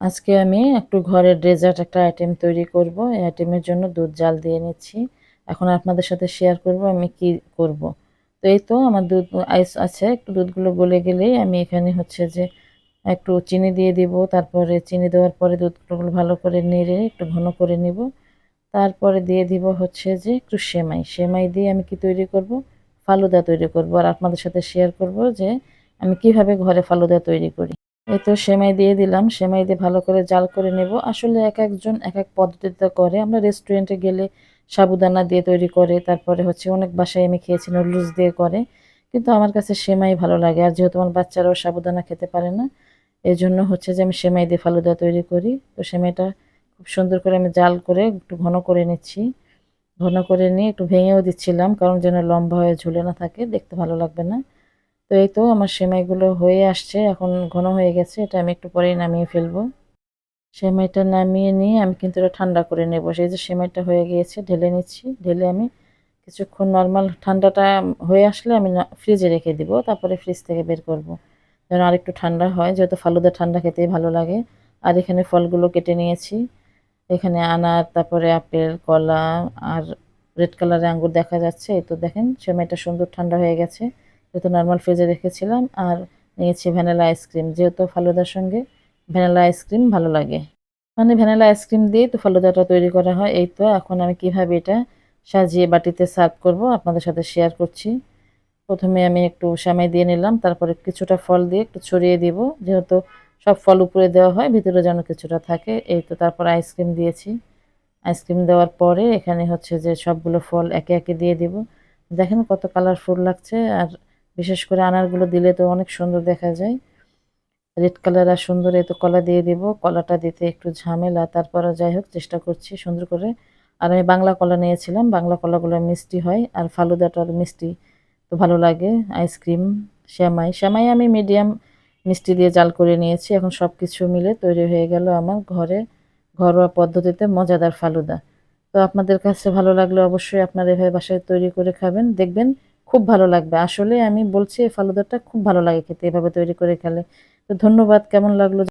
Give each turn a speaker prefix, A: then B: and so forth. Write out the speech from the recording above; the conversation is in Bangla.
A: আজকে আমি একটু ঘরের ডেজার্ট একটা আইটেম তৈরি করব। এই আইটেমের জন্য দুধ জাল দিয়ে নিচ্ছি। এখন আপনাদের সাথে শেয়ার করব আমি কি করব। তো এই তো আমার দুধ আইস আছে। একটু দুধগুলো গলে গেলেই আমি এখানে হচ্ছে যে একটু চিনি দিয়ে দিব। তারপরে চিনি দেওয়ার পরে দুধগুলো ভালো করে নেড়ে একটু ঘন করে নিব। তারপরে দিয়ে দিব হচ্ছে যে একটু সেমাই। সেমাই দিয়ে আমি কি তৈরি করব? ফালুদা তৈরি করব। আর আপনাদের সাথে শেয়ার করব যে আমি কিভাবে ঘরে ফালুদা তৈরি করি। এই তো সেমাই দিয়ে দিলাম। সেমাই দিয়ে ভালো করে জাল করে নেব। আসলে একেকজন একেক পদ্ধতিতে করে। আমরা রেস্টুরেন্টে গেলে সাবুদানা দিয়ে তৈরি করে। তারপরে হচ্ছে অনেক বাসায় আমি খেয়েছি নুডলস দিয়ে করে। কিন্তু আমার কাছে সেমাই ভালো লাগে। আর যেহেতু আমার বাচ্চারাও সাবুদানা খেতে পারে না, এজন্য হচ্ছে যে আমি সেমাই দিয়ে ফালুদা তৈরি করি। তো সেমাইটা খুব সুন্দর করে আমি জাল করে একটু ঘন করে নিচ্ছি। ঘন করে নিয়ে একটু ভেঙেও দিচ্ছিলাম কারণ যেন লম্বা হয়ে ঝুলে না থাকে, দেখতে ভালো লাগবে না। তো এই তো আমার সেমাইগুলো হয়ে আসছে, এখন ঘন হয়ে গেছে, এটা আমি একটু পরেই নামিয়ে ফেলবো। সেমাইটা নামিয়ে নিয়ে আমি কিন্তু এটা ঠান্ডা করে নেবো। সেই যে সেমাইটা হয়ে গিয়েছে ঢেলে নিচ্ছি, ঢেলে আমি কিছুক্ষণ নর্মাল ঠান্ডাটা হয়ে আসলে আমি ফ্রিজে রেখে দিব, তারপরে ফ্রিজ থেকে বের করব। যেন আরেকটু ঠান্ডা হয়, যেহেতু ফালুদা ঠান্ডা খেতেই ভালো লাগে। আর এখানে ফলগুলো কেটে নিয়েছি। এখানে আনার, তারপরে আপেল, কলা আর রেড কালারের আঙ্গুর দেখা যাচ্ছে। এই তো দেখেন সেমাইটা সুন্দর ঠান্ডা হয়ে গেছে, যেহেতু নর্মাল ফ্রিজে রেখেছিলাম। আর নিয়েছি ভ্যানিলা আইসক্রিম, যেহেতু ফালুদার সঙ্গে ভ্যানিলা আইসক্রিম ভালো লাগে। মানে ভ্যানিলা আইসক্রিম দিয়ে তো ফালুদাটা তৈরি করা হয়। এই তো এখন আমি কিভাবে এটা সাজিয়ে বাটিতে সার্ভ করব আপনাদের সাথে শেয়ার করছি। প্রথমে আমি একটু সেমাই দিয়ে নিলাম, তারপরে কিছুটা ফল দিয়ে একটু ছড়িয়ে দিব, যেহেতু সব ফল উপরে দেওয়া হয়, ভিতরে যেন কিছুটা থাকে। এই তো তারপর আইসক্রিম দিয়েছি। আইসক্রিম দেওয়ার পরে এখানে হচ্ছে যে সবগুলো ফল একে একে দিয়ে দিব। দেখেন কত কালারফুল লাগছে। আর বিশেষ করে আনারগুলো দিলে তো অনেক সুন্দর দেখা যায়, রেড কালার আর সুন্দর। এই তো কলা দিয়ে দিব। কলাটা দিতে একটু ঝামেলা, তারপরে যাই হোক চেষ্টা করছি সুন্দর করে। আর আমি বাংলা কলা নিয়েছিলাম, বাংলা কলাগুলো মিষ্টি হয় আর ফালুদাটা মিষ্টি, তো ভালো লাগে। আইসক্রিম, সেমাই, সেমাই আমি মিডিয়াম মিষ্টি দিয়ে জাল করে নিয়েছি। এখন সব কিছু মিলে তৈরি হয়ে গেল আমার ঘরে ঘরোয়া পদ্ধতিতে মজাদার ফালুদা। তো আপনাদের কাছে ভালো লাগলে অবশ্যই আপনারা এভাবে বাসায় তৈরি করে খাবেন, দেখবেন খুব ভালো লাগবে। আসলে আমি বলছি এই ফালুদাটা খুব ভালো লাগে খেতে এভাবে তৈরি করে খেলে। তো ধন্যবাদ, কেমন লাগলো